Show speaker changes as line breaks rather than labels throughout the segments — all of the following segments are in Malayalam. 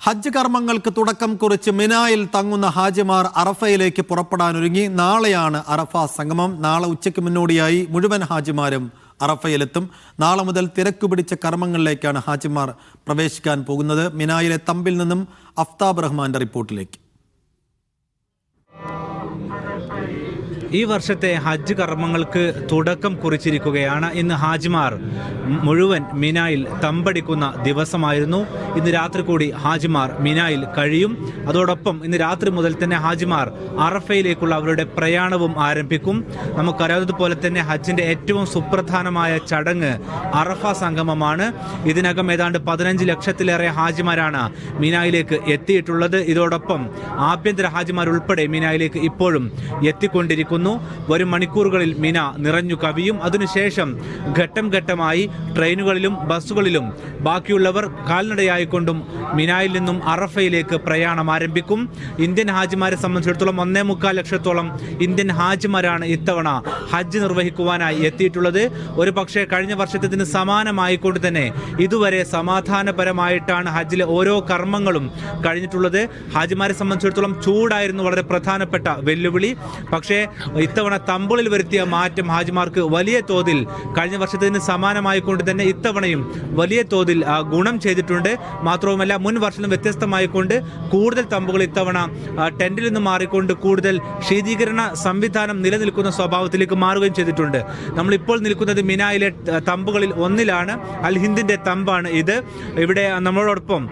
ഹജ്ജ് കർമ്മങ്ങൾക്ക് തുടക്കം കുറിച്ച് മിനായിൽ തങ്ങുന്ന ഹാജിമാർ അറഫയിലേക്ക് പുറപ്പെടാനൊരുങ്ങി. നാളെയാണ് അറഫ സംഗമം. നാളെ ഉച്ചയ്ക്ക് മുന്നോടിയായി മുഴുവൻ ഹാജിമാരും അറഫയിലെത്തും. നാളെ മുതൽ തിരക്കുപിടിച്ച കർമ്മങ്ങളിലേക്കാണ് ഹാജിമാർ പ്രവേശിക്കാൻ പോകുന്നത്. മിനായിലെ തമ്പിൽ നിന്നും അഫ്താബ് റഹ്മാന്റെ റിപ്പോർട്ടിലേക്ക്.
ഈ വർഷത്തെ ഹജ്ജ് കർമ്മങ്ങൾക്ക് തുടക്കം കുറിച്ചിരിക്കുകയാണ്. ഇന്ന് ഹാജിമാർ മുഴുവൻ മിനായിൽ തമ്പടിക്കുന്ന ദിവസമായിരുന്നു. ഇന്ന് രാത്രി കൂടി ഹാജിമാർ മിനായിൽ കഴിയും. അതോടൊപ്പം ഇന്ന് രാത്രി മുതൽ തന്നെ ഹാജിമാർ അറഫയിലേക്കുള്ള അവരുടെ പ്രയാണവും ആരംഭിക്കും. നമുക്കറിയാവുന്നതുപോലെ തന്നെ ഹജ്ജിൻ്റെ ഏറ്റവും സുപ്രധാനമായ ചടങ്ങ് അറഫ സംഗമമാണ്. ഇതിനകം ഏതാണ്ട് 15 ലക്ഷത്തിലേറെ ഹാജിമാരാണ് മിനായിലേക്ക് എത്തിയിട്ടുള്ളത്. ഇതോടൊപ്പം ആഭ്യന്തര ഹാജിമാർ ഉൾപ്പെടെ മിനായിലേക്ക് ഇപ്പോഴും എത്തിക്കൊണ്ടിരിക്കുന്നു. വരും മണിക്കൂറുകളിൽ മിന നിറഞ്ഞു കവിയും. അതിനുശേഷം ഘട്ടം ഘട്ടമായി ട്രെയിനുകളിലും ബസ്സുകളിലും ബാക്കിയുള്ളവർ കാൽനടയായിക്കൊണ്ടും മിനായിൽ നിന്നും അറഫയിലേക്ക് പ്രയാണം ആരംഭിക്കും. ഇന്ത്യൻ ഹാജിമാരെ സംബന്ധിച്ചിടത്തോളം 1.25 ലക്ഷത്തോളം ഇന്ത്യൻ ഹാജിമാരാണ് ഇത്തവണ ഹജ്ജ് നിർവഹിക്കുവാനായി എത്തിയിട്ടുള്ളത്. ഒരു പക്ഷേ കഴിഞ്ഞ വർഷത്തിന് സമാനമായിക്കൊണ്ട് തന്നെ ഇതുവരെ സമാധാനപരമായിട്ടാണ് ഹജ്ജിലെ ഓരോ കർമ്മങ്ങളും കഴിഞ്ഞിട്ടുള്ളത്. ഹാജിമാരെ സംബന്ധിച്ചിടത്തോളം ചൂടായിരുന്നു വളരെ പ്രധാനപ്പെട്ട വെല്ലുവിളി. പക്ഷേ ഇത്തവണ തമ്പിളിൽ വരുത്തിയ മാറ്റം ഹാജിമാർക്ക് വലിയ തോതിൽ കഴിഞ്ഞ വർഷത്തിന് സമാനമായിക്കൊണ്ട് തന്നെ ഇത്തവണയും വലിയ തോതിൽ ഗുണം ചെയ്തിട്ടുണ്ട്. മാത്രവുമല്ല മുൻ വർഷം വ്യത്യസ്തമായിക്കൊണ്ട് കൂടുതൽ തമ്പുകൾ ഇത്തവണ ടെന്റിൽ നിന്ന് മാറിക്കൊണ്ട് കൂടുതൽ ശീതീകരണ സംവിധാനം നിലനിൽക്കുന്ന സ്വഭാവത്തിലേക്ക് മാറുകയും ചെയ്തിട്ടുണ്ട്. നമ്മളിപ്പോൾ നിൽക്കുന്നത് മിനായിലെ തമ്പുകളിൽ ഒന്നിലാണ്. അൽ ഹിന്ദിന്റെ തമ്പാണ് ഇത്. ഇവിടെ നമ്മളോടൊപ്പം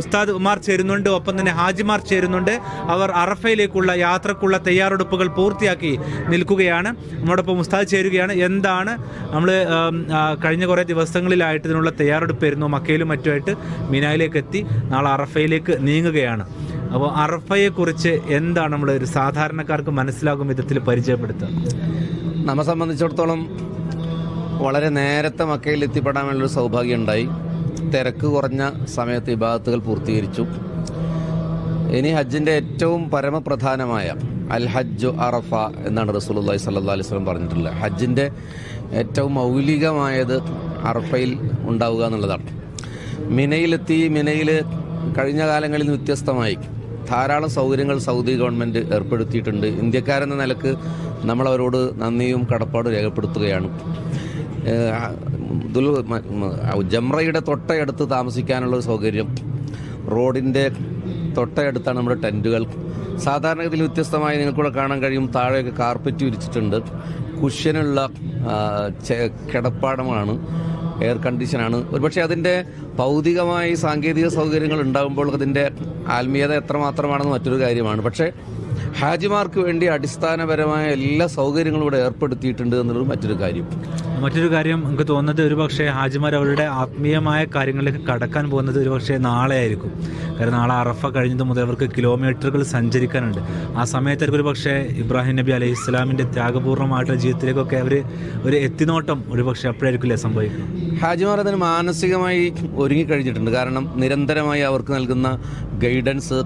ഉസ്താദ് ഉമാർ ചേരുന്നുണ്ട്, ഒപ്പം തന്നെ ഹാജിമാർ ചേരുന്നുണ്ട്. അവർ അറഫയിലേക്കുള്ള യാത്രക്കുള്ള തയ്യാറെടുപ്പുകൾ പൂർത്തിയാക്കി നിൽക്കുകയാണ്. നമ്മോടൊപ്പം ഉസ്താദ് ചേരുകയാണ്. എന്താണ് നമ്മൾ കഴിഞ്ഞ കുറേ ദിവസങ്ങളിലായിട്ട് ഇതിനുള്ള തയ്യാറെടുപ്പായിരുന്നു? മക്കയിലും മറ്റുമായിട്ട് മിനായിലേക്ക് എത്തി, നാളെ അറഫയിലേക്ക് നീങ്ങുകയാണ്. അപ്പോൾ അറഫയെക്കുറിച്ച് എന്താണ് നമ്മൾ ഒരു സാധാരണക്കാർക്ക് മനസ്സിലാകും വിധത്തിൽ പരിചയപ്പെടുത്തുക?
നമ്മെ സംബന്ധിച്ചിടത്തോളം വളരെ നേരത്തെ മക്കയിൽ എത്തിപ്പെടാനുള്ളൊരു സൗഭാഗ്യം ഉണ്ടായി. തിരക്ക് കുറഞ്ഞ സമയത്ത് ഇബാദത്തുകൾ പൂർത്തീകരിച്ചു. ഇനി ഹജ്ജിൻ്റെ ഏറ്റവും പരമപ്രധാനമായ അൽ ഹജ്ജു അറഫ എന്നാണ് റസൂലുള്ളാഹി സ്വല്ലല്ലാഹു അലൈഹി വസല്ലം പറഞ്ഞിട്ടുള്ളത്. ഹജ്ജിൻ്റെ ഏറ്റവും മൗലികമായത് അറഫയിൽ ഉണ്ടാവുക എന്നുള്ളതാണ്. മിനയിലെത്തി, മിനയിൽ കഴിഞ്ഞ കാലങ്ങളിൽ നിന്ന് വ്യത്യസ്തമായി ധാരാളം സൗകര്യങ്ങൾ സൗദി ഗവൺമെൻറ് ഏർപ്പെടുത്തിയിട്ടുണ്ട്. ഇന്ത്യക്കാരെന്ന നിലക്ക് നമ്മളവരോട് നന്ദിയും കടപ്പാടും രേഖപ്പെടുത്തുകയാണ്. ജംറയുടെ തൊട്ടടുത്ത് താമസിക്കാനുള്ളൊരു സൗകര്യം, റോഡിൻ്റെ തൊട്ടടുത്താണ് നമ്മുടെ ടെൻറ്റുകൾ. സാധാരണഗതിയിൽ വ്യത്യസ്തമായി നിങ്ങൾക്കൂടെ കാണാൻ കഴിയും. താഴെയൊക്കെ കാർപ്പറ്റ് വിരിച്ചിട്ടുണ്ട്. കുഷ്യനുള്ള കിടപ്പാടമാണ്, എയർ കണ്ടീഷനാണ്. ഒരുപക്ഷെ അതിൻ്റെ ഭൗതികമായി സാങ്കേതിക സൗകര്യങ്ങൾ ഉണ്ടാകുമ്പോൾ അതിൻ്റെ ആത്മീയത എത്രമാത്രമാണെന്ന് മറ്റൊരു കാര്യമാണ്. പക്ഷേ ഹാജിമാർക്ക് വേണ്ടി അടിസ്ഥാനപരമായ എല്ലാ സൗകര്യങ്ങളും ഇവിടെ ഏർപ്പെടുത്തിയിട്ടുണ്ട് എന്നുള്ളത് മറ്റൊരു കാര്യം.
എനിക്ക് തോന്നുന്നത് ഒരുപക്ഷെ ഹാജിമാർ അവരുടെ ആത്മീയമായ കാര്യങ്ങളിലേക്ക് കടക്കാൻ പോകുന്നത് ഒരുപക്ഷെ നാളെ ആയിരിക്കും. കാരണം നാളെ അറഫ കഴിഞ്ഞത് മുതൽ അവർക്ക് കിലോമീറ്ററുകൾ സഞ്ചരിക്കാനുണ്ട്. ആ സമയത്ത് ഒരുപക്ഷെ ഇബ്രാഹിം നബി അലൈഹി ഇസ്ലാമിൻ്റെ ത്യാഗപൂർണ്ണമായിട്ടുള്ള ജീവിതത്തിലേക്കൊക്കെ അവർ ഒരു എത്തിനോട്ടം ഒരുപക്ഷെ അപ്പോഴായിരിക്കില്ലേ സംഭവിക്കും.
ഹാജിമാർ അതിന് മാനസികമായി ഒരുങ്ങിക്കഴിഞ്ഞിട്ടുണ്ട്. കാരണം നിരന്തരമായി അവർക്ക് നൽകുന്ന ഗൈഡൻസ്,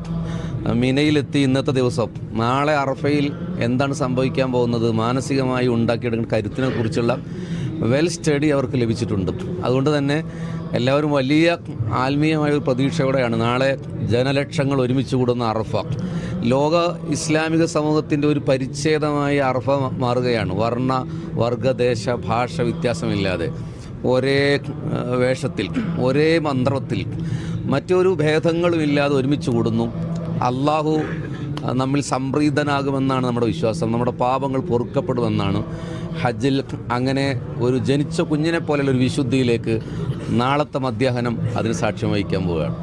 മിനയിലെത്തി ഇന്നത്തെ ദിവസം നാളെ അറഫയിൽ എന്താണ് സംഭവിക്കാൻ പോകുന്നത്, മാനസികമായി ഉണ്ടാക്കിയെടുക്കുന്ന കരുത്തിനെ കുറിച്ചുള്ള വെൽ സ്റ്റഡി അവർക്ക് ലഭിച്ചിട്ടുണ്ട്. അതുകൊണ്ട് തന്നെ എല്ലാവരും വലിയ ആത്മീയമായ ഒരു പ്രതീക്ഷയോടെയാണ് നാളെ ജനലക്ഷങ്ങൾ ഒരുമിച്ച് കൂടുന്ന അറഫ. ലോക ഇസ്ലാമിക സമൂഹത്തിൻ്റെ ഒരു പരിച്ഛേദമായി അറഫ മാറുകയാണ്. വർണ്ണ, വർഗ, ദേശ, ഭാഷ വ്യത്യാസമില്ലാതെ ഒരേ വേഷത്തിൽ, ഒരേ മന്ത്രത്തിൽ, മറ്റൊരു ഭേദങ്ങളുമില്ലാതെ ഒരുമിച്ച് കൂടുന്നു. അള്ളാഹു നമ്മിൽ സംപ്രീതനാകുമെന്നാണ് നമ്മുടെ വിശ്വാസം. നമ്മുടെ പാപങ്ങൾ പൊറുക്കപ്പെടുമെന്നാണ്. ഹജ്ജിൽ അങ്ങനെ ഒരു ജനിച്ച കുഞ്ഞിനെ പോലെയുള്ളൊരു വിശുദ്ധിയിലേക്ക് നാളത്തെ മധ്യാഹ്നം അതിന് സാക്ഷ്യം വഹിക്കാൻ പോവുകയാണ്.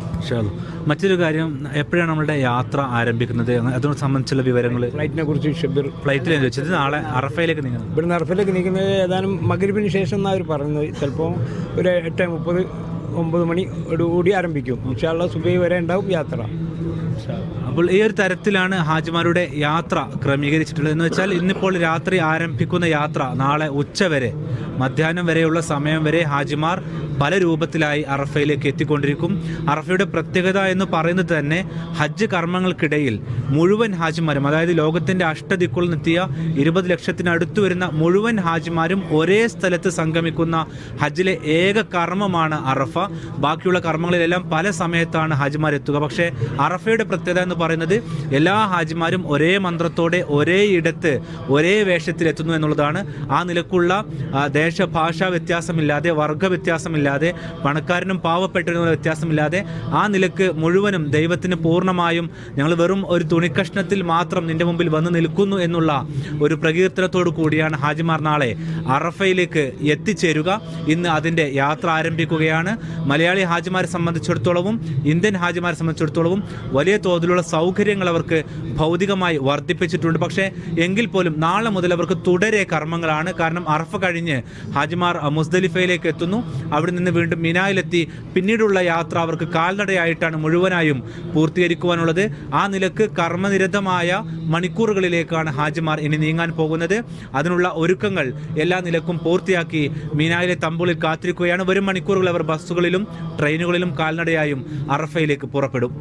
മറ്റൊരു കാര്യം, എപ്പോഴാണ് നമ്മളുടെ യാത്ര ആരംഭിക്കുന്നത്? അതിനെ സംബന്ധിച്ചുള്ള വിവരങ്ങൾ,
ഫ്ലൈറ്റിനെ കുറിച്ച്
ഫ്ലൈറ്റിൽ വെച്ചത് നാളെ അറഫയിലേക്ക് നീങ്ങുന്നത്.
ഇവിടുന്ന് അറഫയിലേക്ക് നീക്കുന്നത് ഏതാനും മഗ്‌രിബിന് ശേഷം എന്നാണ് അവർ പറയുന്നത്. ചിലപ്പോൾ ഒരു 8:30-9 മണിയോടുകൂടി ആരംഭിക്കും. ഇൻഷാ അല്ലാഹ് സുബഹി വരെ ഉണ്ടാവും യാത്ര.
അപ്പോൾ ഈ ഒരു തരത്തിലാണ് ഹാജിമാരുടെ യാത്ര ക്രമീകരിച്ചിട്ടുള്ളത്. എന്ന് വെച്ചാൽ ഇന്നിപ്പോൾ രാത്രി ആരംഭിക്കുന്ന യാത്ര നാളെ ഉച്ചവരെ, മധ്യാഹ്നം വരെയുള്ള സമയം വരെ ഹാജിമാർ പല രൂപത്തിലായി അറഫയിലേക്ക് എത്തിക്കൊണ്ടിരിക്കും. അറഫയുടെ പ്രത്യേകത എന്ന് പറയുന്നത് തന്നെ ഹജ്ജ് കർമ്മങ്ങൾക്കിടയിൽ മുഴുവൻ ഹാജിമാരും, അതായത് ലോകത്തിൻ്റെ അഷ്ടദിക്കുകളിൽ നിന്നെത്തിയ 20 ലക്ഷത്തിനടുത്ത് വരുന്ന മുഴുവൻ ഹാജിമാരും ഒരേ സ്ഥലത്ത് സംഗമിക്കുന്ന ഹജ്ജിലെ ഏക കർമ്മമാണ് അറഫ. ബാക്കിയുള്ള കർമ്മങ്ങളിലെല്ലാം പല സമയത്താണ് ഹാജിമാർ എത്തുക. പക്ഷേ അറഫയുടെ പ്രത്യേകത എന്ന് പറയുന്നത് എല്ലാ ഹാജിമാരും ഒരേ മന്ത്രത്തോടെ ഒരേ ഇടത്ത് ഒരേ വേഷത്തിലെത്തുന്നു എന്നുള്ളതാണ്. ആ നിലക്കുള്ള ദേശഭാഷാ വ്യത്യാസമില്ലാതെ, വർഗ വ്യത്യാസമില്ലാതെ, പണക്കാരനും പാവപ്പെട്ടവരും വ്യത്യാസമില്ലാതെ ആ നിലക്ക് മുഴുവനും ദൈവത്തിന് പൂർണ്ണമായും ഞങ്ങൾ വെറും ഒരു തുണിക്കഷ്ണത്തിൽ മാത്രം നിന്റെ മുമ്പിൽ വന്ന് നിൽക്കുന്നു എന്നുള്ള ഒരു പ്രകീർത്തനത്തോടു കൂടിയാണ് ഹാജിമാർ നാളെ അറഫയിലേക്ക് എത്തിച്ചേരുക. ഇന്ന് അതിൻ്റെ യാത്ര ആരംഭിക്കുകയാണ്. മലയാളി ഹാജിമാരെ സംബന്ധിച്ചിടത്തോളവും ഇന്ത്യൻ ഹാജിമാരെ സംബന്ധിച്ചിടത്തോളവും വലിയ തോതിലുള്ള സൗകര്യങ്ങൾ അവർക്ക് ഭൗതികമായി വർദ്ധിപ്പിച്ചിട്ടുണ്ട്. പക്ഷേ എങ്കിൽ പോലും നാളെ മുതൽ അവർക്ക് തുടരെ കർമ്മങ്ങളാണ്. കാരണം അറഫ കഴിഞ്ഞ് ഹാജിമാർ മുസ്ദലിഫയിലേക്ക് എത്തുന്നു. അവിടെ നിന്ന് വീണ്ടും മിനായിലെത്തി പിന്നീടുള്ള യാത്ര അവർക്ക് കാൽനടയായിട്ടാണ് മുഴുവനായും പൂർത്തീകരിക്കുവാനുള്ളത്. ആ നിലക്ക് കർമ്മനിരതമായ മണിക്കൂറുകളിലേക്കാണ് ഹാജിമാർ ഇനി നീങ്ങാൻ പോകുന്നത്. അതിനുള്ള ഒരുക്കങ്ങൾ എല്ലാ നിലക്കും പൂർത്തിയാക്കി മിനായിലെ തമ്പുളിൽ കാത്തിരിക്കുകയാണ്. വരും മണിക്കൂറുകൾ അവർ ബസ്സുകളിലും ട്രെയിനുകളിലും കാൽനടയായും അറഫയിലേക്ക് പുറപ്പെടും.